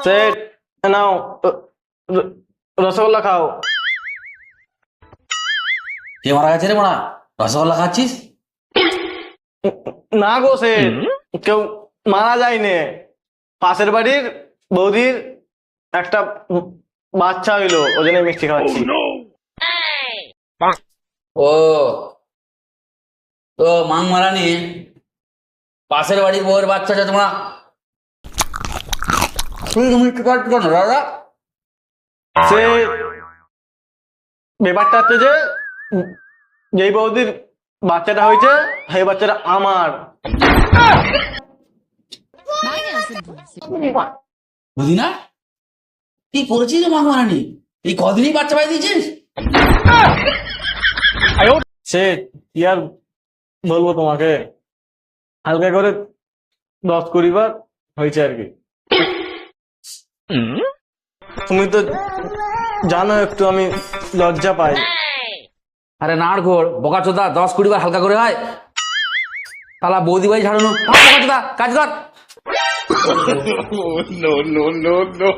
Set নাও রসগোল্লা খাও। কে মারা গেছে রে মারা? রসগোল্লা খাচ্ছিস? না গো সেট, কেউ মারা যায়নি। পাশের বাড়ির বৌদির একটা বাচ্চা হইলো, ওই জন্য মিষ্টি খাওয়াচ্ছি। ও তো মাং মারানি পাশের বাড়ির বউয়ের বাচ্চাটা তোমরা মিষ্টি খাচ্ছ কেন দাদা? সে ব্যাপারটা হচ্ছে যে যেই বৌদির বাচ্চাটা হয়েছে সেই বাচ্চাটা আমার। বুঝি না কি করেছিস রে মাং মারানি? এই কদিনই বাচ্চা পাই দিয়েছিস? সে কি আর বলবো তোমাকে, হালকা করে 10-20 বার হয়েছে আর কি। তুমি তো জানো একটু আমি লজ্জা পাই। আরে নাড় ঘোর বকা চোদা, 10-20 বার হালকা করে হয়? তালা বৌদি বাড়ি ঝাড়ানো, কাজ কর। no, no, no, no.